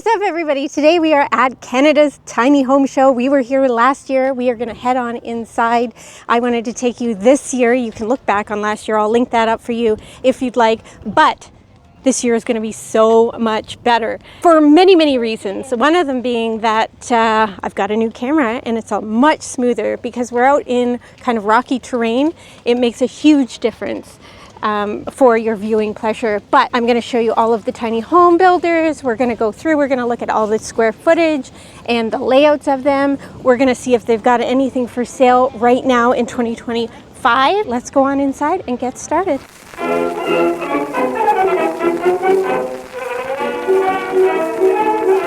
What's up, everybody? Today we are at Canada's Tiny Home Show. We were here last year. We are going to head on inside. I wanted to take you this year. You can look back on last year. I'll link that up for you if you'd like. But this year is going to be so much better for many, many reasons. One of them being that I've got a new camera and it's a much smoother because we're out in kind of rocky terrain. It makes a huge difference for your viewing pleasure. But I'm going to show you all of the tiny home builders. We're going to go through, we're going to look at all the square footage and the layouts of them. We're going to see if they've got anything for sale right now in 2025. Let's go on inside and get started.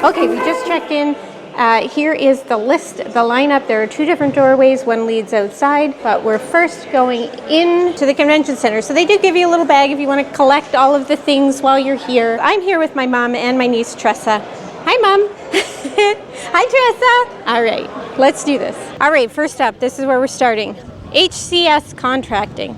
Okay, we just checked in. Here is the list, the lineup. There are two different doorways. One leads outside, but we're first going into the convention center. So they do give you a little bag if you want to collect all of the things while you're here. I'm here with my mom and my niece, Tressa. Hi, Mom. Hi, Tressa. All right, let's do this. All right, first up, this is where we're starting. HCS Contracting.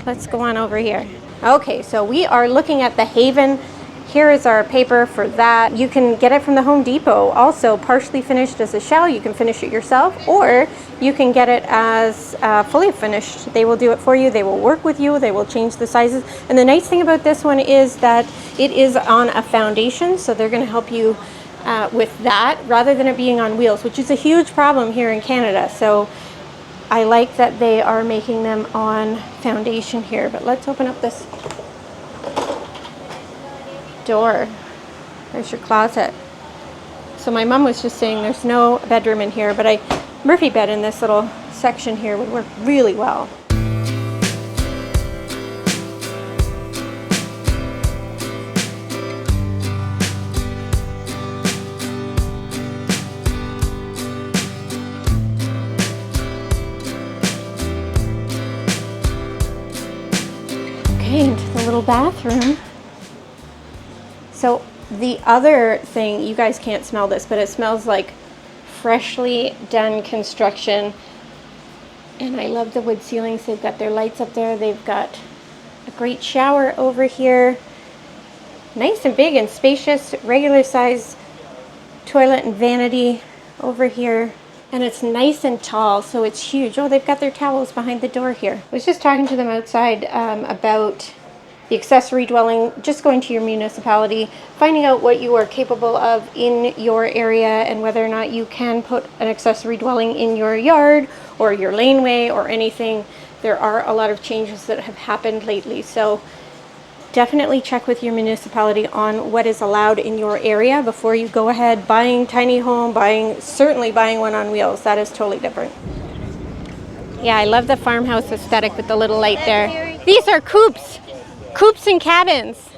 Let's go on over here. Okay, so we are looking at the Haven. Here is our paper for that. You can get it from the Home Depot, also partially finished as a shell. You can finish it yourself, or you can get it as fully finished. They will do it for you. They will work with you. They will change the sizes. And the nice thing about this one is that it is on a foundation, so they're going to help you with that rather than it being on wheels, which is a huge problem here in Canada. So I like that they are making them on foundation here. But let's open up this door. There's your closet. So my mom was just saying there's no bedroom in here, but a Murphy bed in this little section here would work really well. Okay, into the little bathroom. So the other thing, you guys can't smell this, but it smells like freshly done construction. And I love the wood ceilings. They've got their lights up there. They've got a great shower over here. Nice and big and spacious, regular size toilet and vanity over here. And it's nice and tall, so it's huge. Oh, they've got their towels behind the door here. I was just talking to them outside about the accessory dwelling, just going to your municipality, finding out what you are capable of in your area and whether or not you can put an accessory dwelling in your yard or your laneway or anything. There are a lot of changes that have happened lately, so definitely check with your municipality on what is allowed in your area before you go ahead buying tiny home, certainly buying one on wheels. That is totally different. Yeah, I love the farmhouse aesthetic with the little light there. These are Coops. Coops and cabins.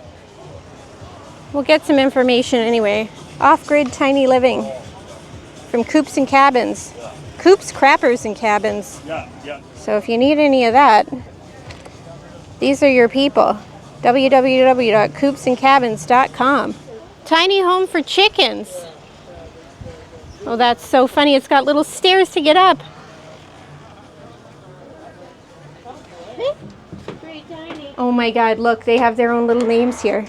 We'll get some information anyway. Off-grid tiny living from Coops and Cabins. Coops, Crappers, and Cabins. Yeah. So if you need any of that, these are your people. www.coopsandcabins.com. Tiny home for chickens. Oh, that's so funny. It's got little stairs to get up. Oh my God, look, they have their own little names here.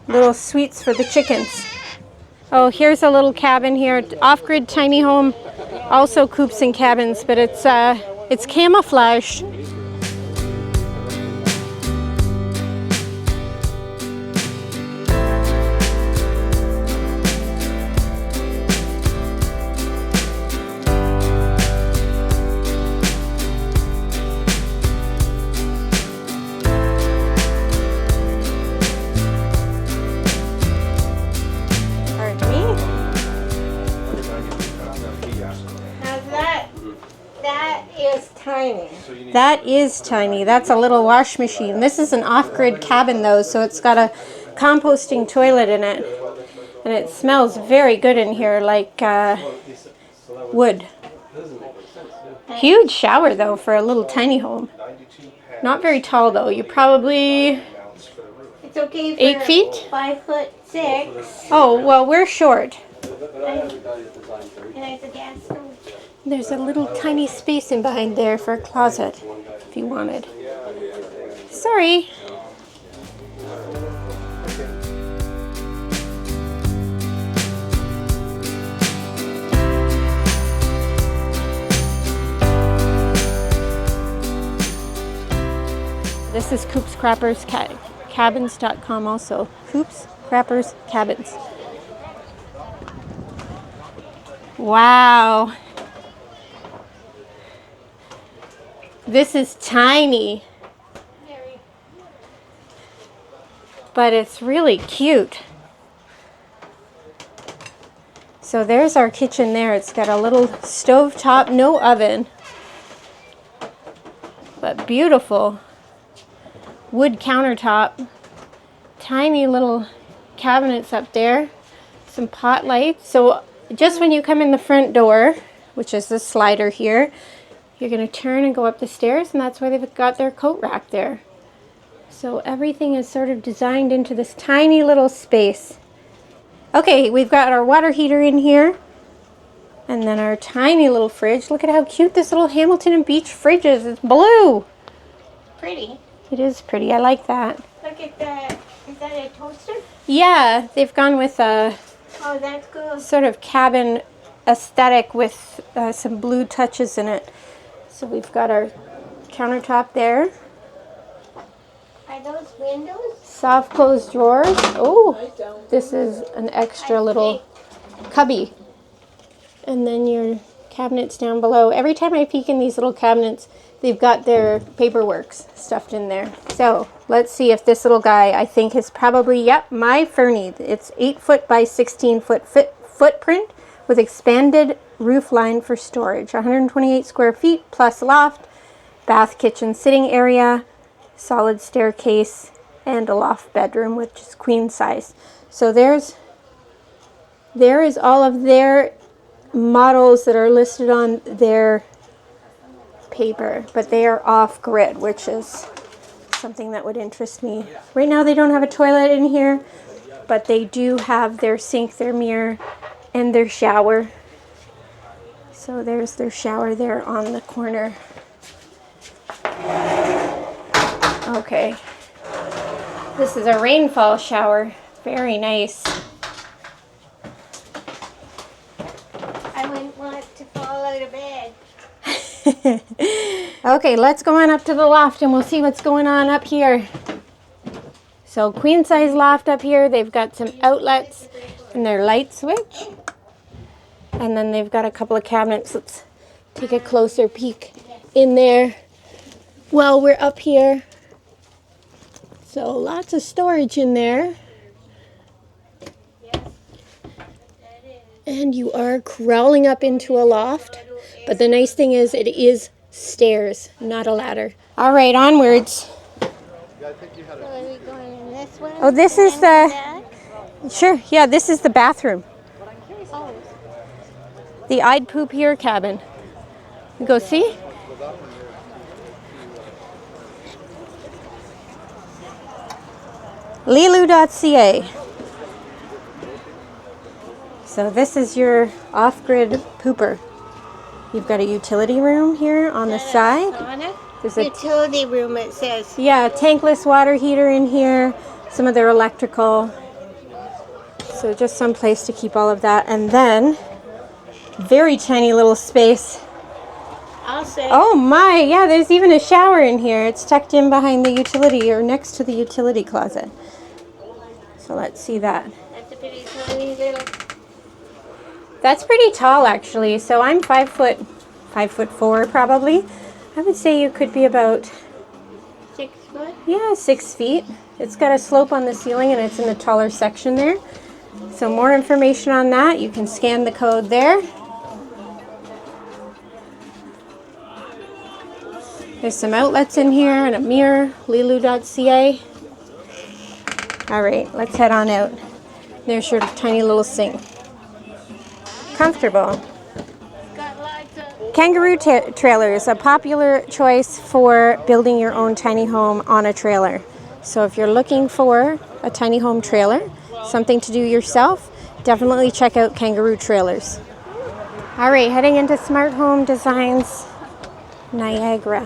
Little suites for the chickens. Oh, here's a little cabin here. Off-grid tiny home. Also Coops and Cabins, but it's camouflage. That is tiny. That's a little wash machine. This is an off-grid cabin though, so it's got a composting toilet in it. And it smells very good in here, like wood. Huge shower though for a little tiny home. Not very tall though. You're probably it's okay for 8 feet? 5'6". Oh, well, we're short. And it's a gas stove. There's a little tiny space in behind there for a closet, if you wanted. Sorry. This is Coops Crappers Cabins.com also. Coops Crappers Cabins. Wow. This is tiny. But it's really cute. So there's our kitchen there. It's got a little stove top, no oven. But beautiful. Wood countertop. Tiny little cabinets up there. Some pot lights. So just when you come in the front door, which is the slider here, you're going to turn and go up the stairs, and that's where they've got their coat rack there. So everything is sort of designed into this tiny little space. Okay, we've got our water heater in here, and then our tiny little fridge. Look at how cute this little Hamilton and Beach fridge is. It's blue. Pretty. It is pretty. I like that. Look at that. Is that a toaster? Yeah, they've gone with a Oh, that's cool. sort of cabin aesthetic with some blue touches in it. So we've got our countertop there. Are those windows? Soft closed drawers. Oh, this is an extra little cubby. And then your cabinets down below. Every time I peek in these little cabinets, they've got their paperwork stuffed in there. So let's see if this little guy, I think is probably, yep, my Fernie. It's 8 foot by 16 foot footprint with expanded roof line for storage. 128 square feet plus loft, bath, kitchen, sitting area, solid staircase, and a loft bedroom, which is queen size. So there is all of their models that are listed on their paper, but they are off grid, which is something that would interest me. Right now they don't have a toilet in here, but they do have their sink, their mirror, and their shower. So there's their shower there on the corner. Okay. This is a rainfall shower. Very nice. I wouldn't want to fall out of bed. Okay, let's go on up to the loft and we'll see what's going on up here. So queen size loft up here. They've got some outlets and their light switch. And then they've got a couple of cabinets. Let's take a closer peek in there while we're up here. So lots of storage in there. And you are crawling up into a loft. But the nice thing is it is stairs, not a ladder. All right, onwards. So are we going in this one? Oh, this is the... Sure, yeah, this is the bathroom. Oh. The I'd Poop Here cabin. You go see? Lilu.ca. So this is your off-grid pooper. You've got a utility room here on the side. There's a utility room, it says. yeah, tankless water heater in here. Some of their electrical. So just some place to keep all of that. And then, very tiny little space. I'll say. Oh my, yeah, there's even a shower in here. It's tucked in behind the utility or next to the utility closet. So let's see that. That's a pretty tiny little. That's pretty tall actually. So I'm 5'4" probably. I would say you could be about 6 foot. yeah, 6 feet. It's got a slope on the ceiling and it's in the taller section there. So more information on that, you can scan the code there. There's some outlets in here and a mirror, lilu.ca. All right, let's head on out. There's your tiny little sink. Comfortable. Got lots of. Kangaroo Trailers, a popular choice for building your own tiny home on a trailer. So if you're looking for a tiny home trailer, something to do yourself, definitely check out Kangaroo Trailers. All right, heading into Smart Home Designs Niagara.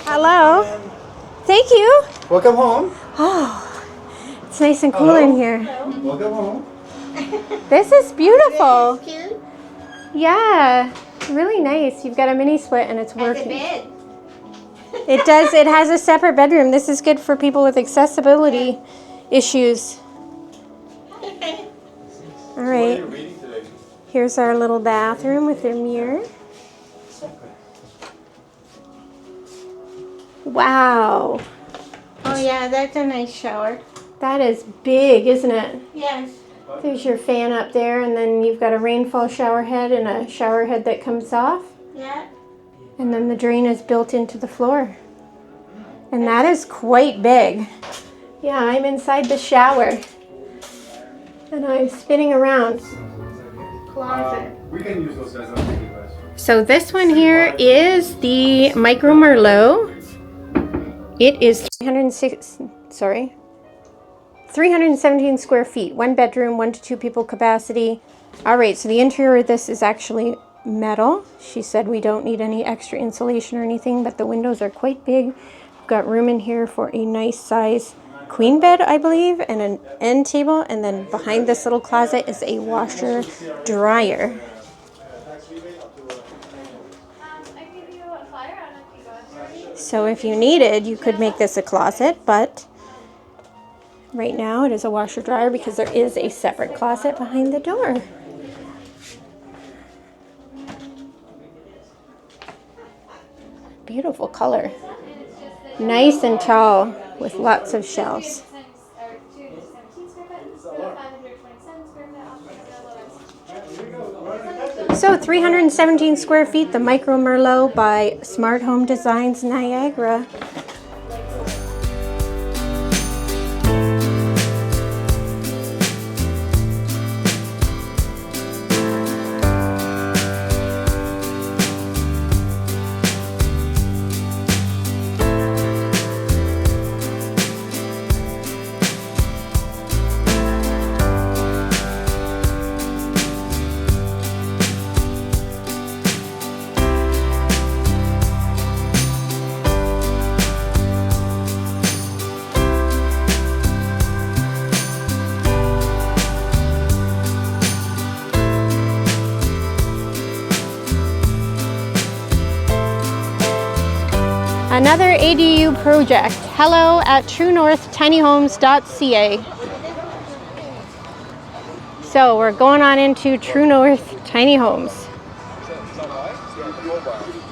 Hello. Thank you. Welcome home. Oh, it's nice and cool in here. Welcome home. This is beautiful. This is cute. Yeah, really nice. You've got a mini split and it's As a working. bed. It does. It has a separate bedroom. This is good for people with accessibility issues. All right. Here's our little bathroom with their mirror. Wow. Oh yeah, that's a nice shower. That is big, isn't it? Yes. There's your fan up there, and then you've got a rainfall shower head and a shower head that comes off. Yeah. And then the drain is built into the floor. And that is quite big. Yeah, I'm inside the shower. And I'm spinning around. Closet. We can use those guys. I'll take you guys. So this one here is the Micro Merlot. It is 317 square feet, 1 bedroom, 1 to 2 people capacity. All right, so the interior of this is actually metal. She said we don't need any extra insulation or anything, but the windows are quite big. We've got room in here for a nice size queen bed, I believe, and an end table. And then behind this little closet is a washer dryer. So if you needed, you could make this a closet, but right now it is a washer dryer because there is a separate closet behind the door. Beautiful color. Nice and tall with lots of shelves. So 317 square feet, the Micro Merlot by Smart Home Designs Niagara. Another ADU project. Hello at truenorthtinyhomes.ca. So we're going on into True North Tiny Homes.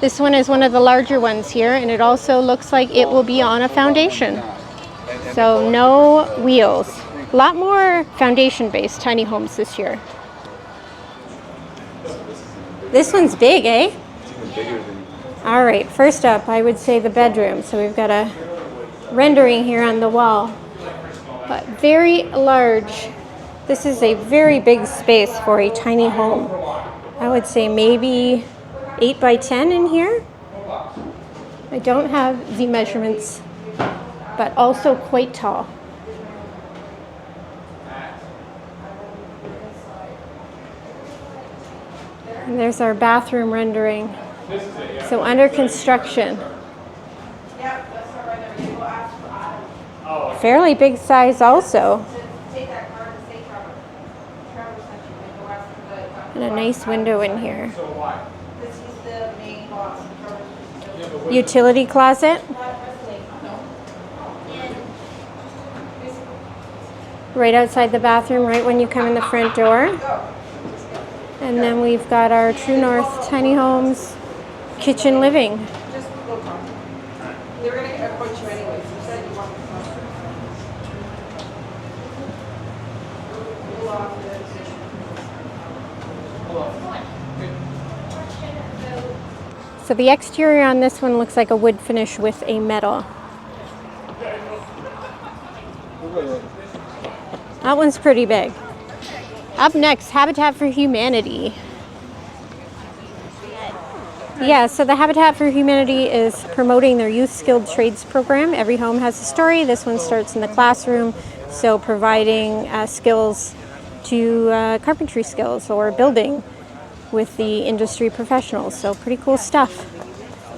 This one is one of the larger ones here, and it also looks like it will be on a foundation. So no wheels. A lot more foundation-based tiny homes this year. This one's big, eh? All right, first up, I would say the bedroom. So we've got a rendering here on the wall, but very large. This is a very big space for a tiny home. I would say maybe 8 by 10 in here. I don't have the measurements, but also quite tall. And there's our bathroom rendering. So under construction. Fairly big size also. And a nice window in here. Utility closet. Right outside the bathroom, right when you come in the front door. And then we've got our True North Tiny Homes kitchen living. Just go talk. They were going to approach you anyways. You said you wanted to talk. So the exterior on this one looks like a wood finish with a metal. That one's pretty big. Up next, Habitat for Humanity. Yeah, so the Habitat for Humanity is promoting their Youth Skilled Trades program. Every home has a story. This one starts in the classroom, so providing skills to carpentry skills or building with the industry professionals. So pretty cool stuff.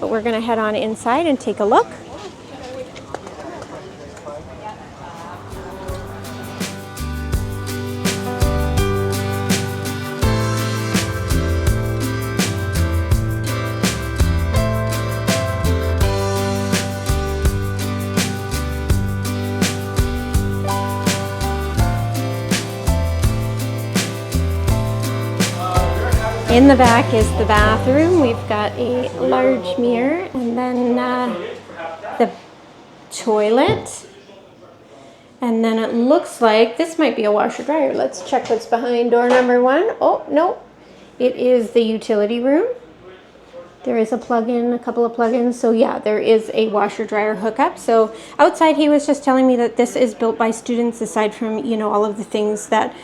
But we're going to head on inside and take a look. In the back is the bathroom. We've got a large mirror, and then the toilet. And then it looks like this might be a washer dryer. Let's check what's behind door number 1. Oh, no. It is the utility room. There is a plug-in, a couple of plug-ins. So yeah, there is a washer dryer hookup. So outside he was just telling me that this is built by students, aside from, you know, all of the things that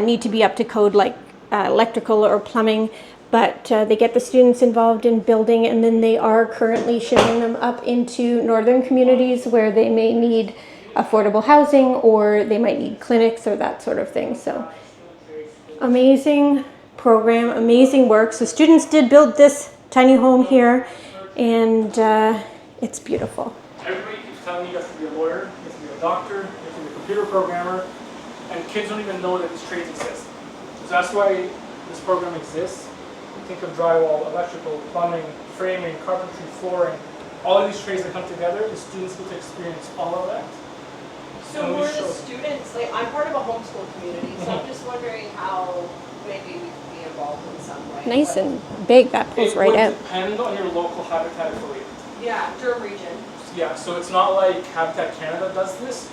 need to be up to code, like electrical or plumbing. But they get the students involved in building, and then they are currently shipping them up into northern communities where they may need affordable housing, or they might need clinics or that sort of thing. So amazing program, amazing work. So students did build this tiny home here, and it's beautiful. Everybody keeps telling you have to be a lawyer, you have to be a doctor, you have to be a computer programmer, and kids don't even know that these trades exist. So that's why this program exists. Think of drywall, electrical, plumbing, framing, carpentry, flooring. All of these trades that come together, the students get to experience all of that. So who are the students, like, I'm part of a homeschool community, so I'm just wondering how maybe we can be involved in some way. Nice and big, that pulls right out. It would depend on your local Habitat affiliate. Yeah, Durham region. Yeah, so it's not like Habitat Canada does this.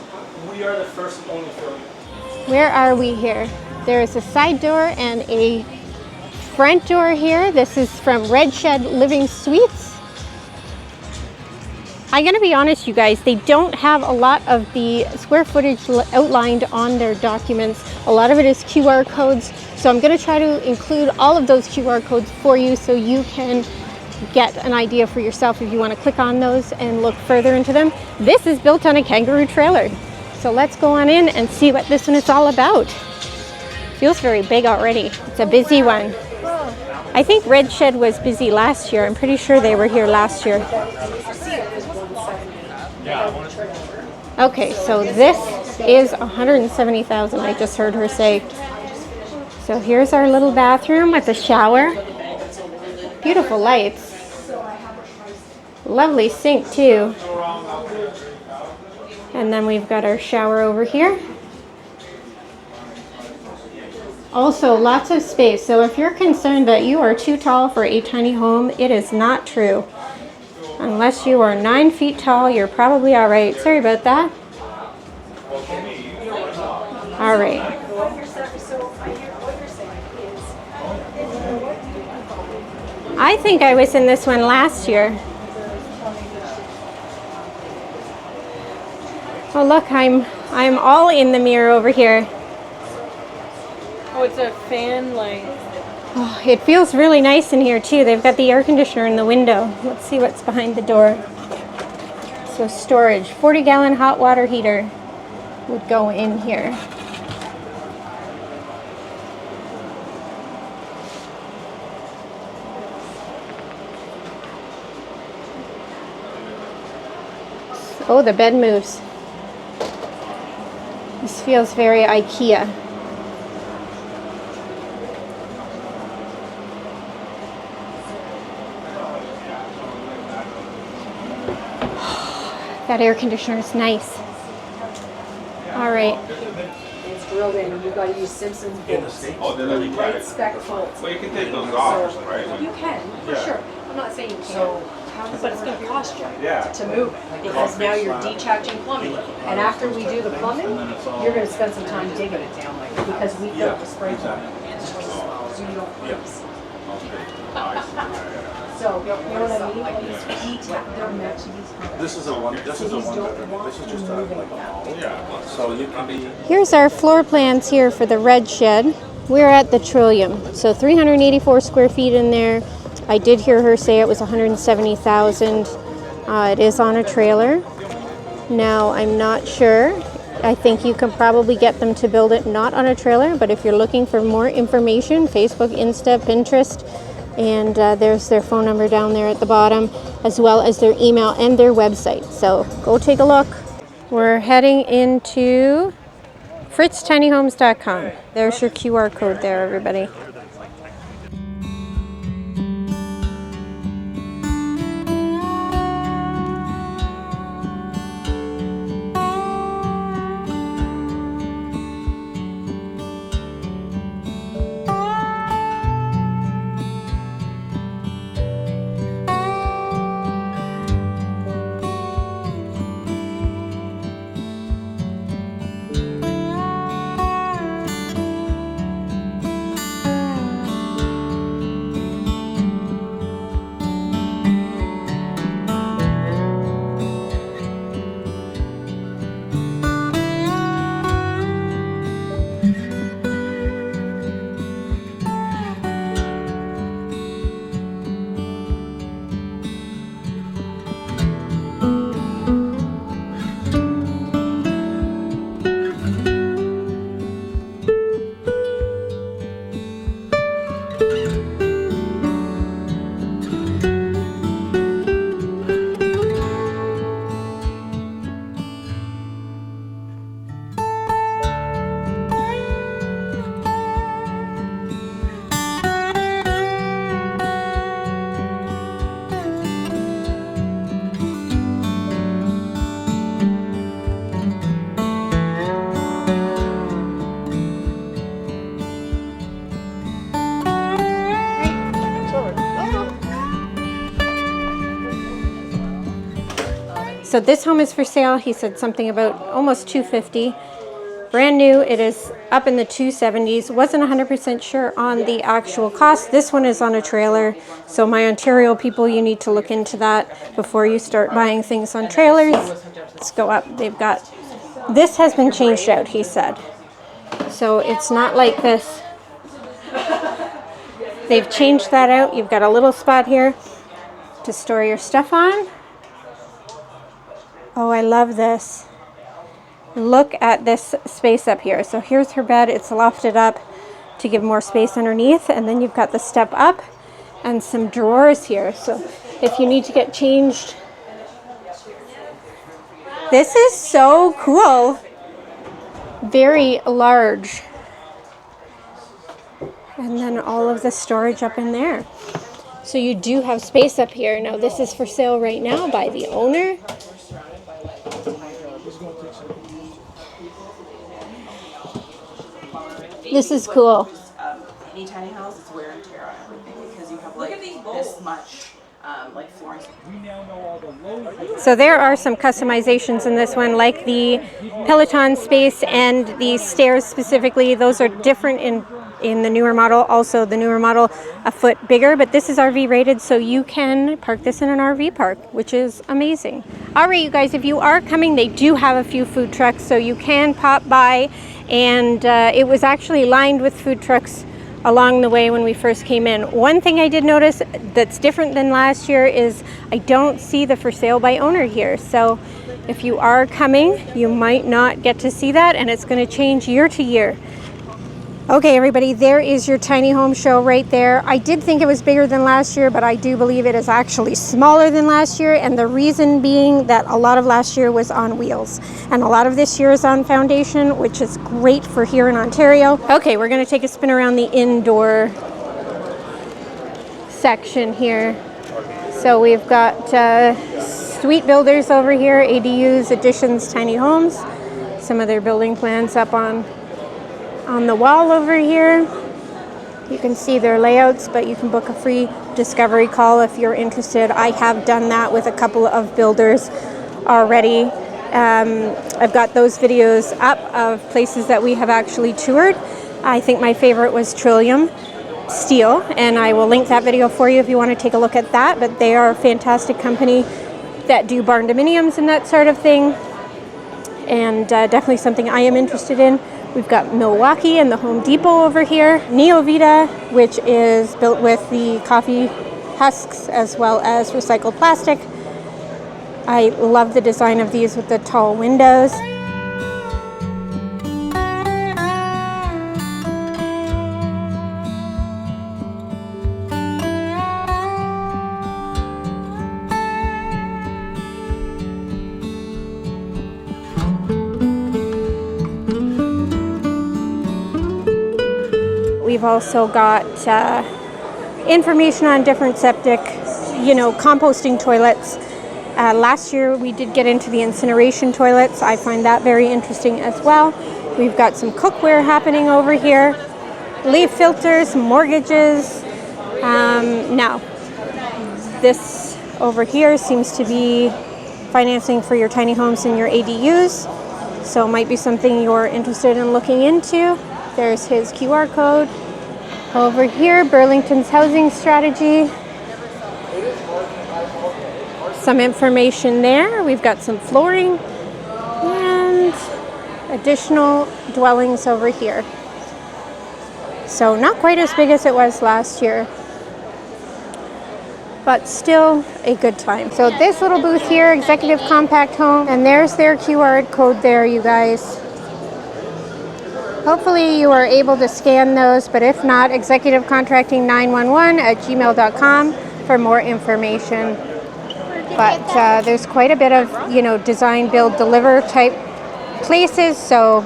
We are the first and only affiliate. Where are we here? There is a side door and a front door here. This is from Red Shed Living Suites. I'm gonna be honest, you guys, they don't have a lot of the square footage outlined on their documents. A lot of it is QR codes. So I'm gonna try to include all of those QR codes for you so you can get an idea for yourself if you wanna click on those and look further into them. This is built on a Kangaroo trailer. So let's go on in and see what this one is all about. Feels very big already. It's a busy one. I think Red Shed was busy last year. I'm pretty sure they were here last year. Okay, so this is 170,000, I just heard her say. So here's our little bathroom with a shower. Beautiful lights. Lovely sink too. And then we've got our shower over here. Also, lots of space. So if you're concerned that you are too tall for a tiny home, it is not true. Unless you are 9 feet tall, you're probably all right. Sorry about that. All right. I think I was in this one last year. Oh look, I'm all in the mirror over here. Oh, it's a fan light. Oh, it feels really nice in here too. They've got the air conditioner in the window. Let's see what's behind the door. So storage, 40-gallon hot water heater would go in here. Oh, the bed moves. This feels very IKEA. That air conditioner is nice. All right. It's drilled in, you've got to use Simpson's bolts. Oh, they're really Right spec bolts. Well, you can take those off, right? You can, for Yeah. sure. I'm not saying you can't. But it's going to cost you Yeah. to move it, because now you're decharging plumbing. And after we do the plumbing, you're going to spend some time digging it down, because we built the spray foam. So you don't freeze. So, you know what I mean? They're meant to be. This is a one. This is a one. This is just a like a yeah. So you can be. Here's our floor plans here for the Red Shed. We're at the Trillium, so 384 square feet in there. I did hear her say it was 170,000. It is on a trailer. Now, I'm not sure. I think you can probably get them to build it not on a trailer, but if you're looking for more information, Facebook, Insta, Pinterest, and there's their phone number down there at the bottom, as well as their email and their website. So go take a look. We're heading into fritztinyhomes.com. There's your QR code there, everybody. So this home is for sale. He said something about almost $250. Brand new. It is up in the 270s. Wasn't 100% sure on the actual cost. This one is on a trailer. So my Ontario people, you need to look into that before you start buying things on trailers. Let's go up. They've got, this has been changed out, he said. So it's not like this. They've changed that out. You've got a little spot here to store your stuff on. Oh, I love this. Look at this space up here. So here's her bed. It's lofted up to give more space underneath. And then you've got the step up and some drawers here. So if you need to get changed. This is so cool. Very large. And then all of the storage up in there. So you do have space up here. Now this is for sale right now by the owner. This is cool. Any tiny house, it's wear and tear on everything because you have like this much like flooring. So there are some customizations in this one, like the Peloton space and the stairs specifically. Those are different in the newer model. Also the newer model a foot bigger, but this is RV rated, so you can park this in an RV park, which is amazing. All right, you guys, if you are coming, they do have a few food trucks, so you can pop by. And it was actually lined with food trucks along the way when we first came in. One thing I did notice that's different than last year is I don't see the for sale by owner here. So if you are coming, you might not get to see that, and it's going to change year to year. Okay, everybody, there is your tiny home show right there. I did think it was bigger than last year, but I do believe it is actually smaller than last year, and the reason being that a lot of last year was on wheels, and a lot of this year is on foundation, which is great for here in Ontario. Okay, we're going to take a spin around the indoor section here. So we've got suite builders over here, ADUs, additions, tiny homes. Some of their building plans up on the wall over here. You can see their layouts, but you can book a free discovery call if you're interested. I have done that with a couple of builders already. I've got those videos up of places that we have actually toured. I think my favorite was Trillium Steel, and I will link that video for you if you want to take a look at that. But they are a fantastic company that do barn dominiums and that sort of thing, and definitely something I am interested in. We've got Milwaukee and the Home Depot over here. Neovita, which is built with the coffee husks as well as recycled plastic. I love the design of these with the tall windows. We've also got information on different septic, composting toilets. Last year we did get into the incineration toilets. I find that very interesting as well. We've got some cookware happening over here. Leaf filters, mortgages. Now, this over here seems to be financing for your tiny homes and your ADUs. So it might be something you're interested in looking into. There's his QR code. Over here, Burlington's housing strategy. Some information there. We've got some flooring and additional dwellings over here. So not quite as big as it was last year, but still a good time. So this little booth here, Executive Compact Home, and there's their QR code there, you guys. Hopefully you are able to scan those, but if not, executivecontracting911@gmail.com for more information. But there's quite a bit of, design, build, deliver type places, so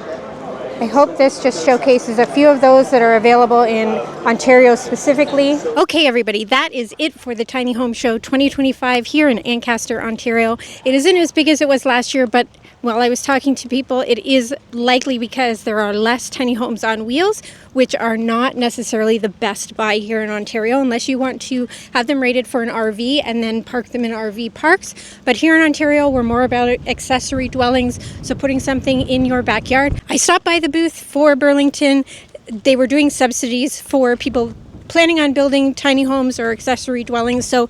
I hope this just showcases a few of those that are available in Ontario specifically. Okay, everybody, that is it for the Tiny Home Show 2025 here in Ancaster, Ontario. It isn't as big as it was last year, but while I was talking to people, it is likely because there are less tiny homes on wheels, which are not necessarily the best buy here in Ontario, unless you want to have them rated for an RV and then park them in RV parks. But here in Ontario, we're more about accessory dwellings, so putting something in your backyard. I stopped by the booth for Burlington. They were doing subsidies for people planning on building tiny homes or accessory dwellings, so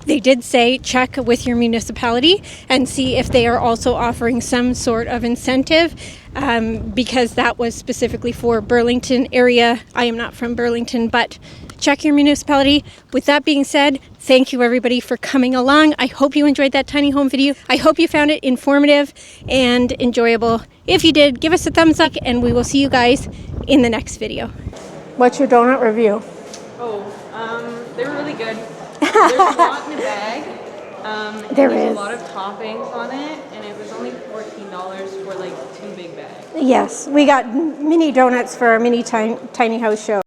they did say check with your municipality and see if they are also offering some sort of incentive, because that was specifically for Burlington area. I am not from Burlington, but check your municipality. With that being said, thank you everybody for coming along. I hope you enjoyed that tiny home video. I hope you found it informative and enjoyable. If you did, give us a thumbs up and we will see you guys in the next video. What's your donut review? They were really good. There's a lot in a bag. There there's is a lot of toppings on it, and it was only $14 for like 2 big bags. Yes, we got mini donuts for our mini tiny house show.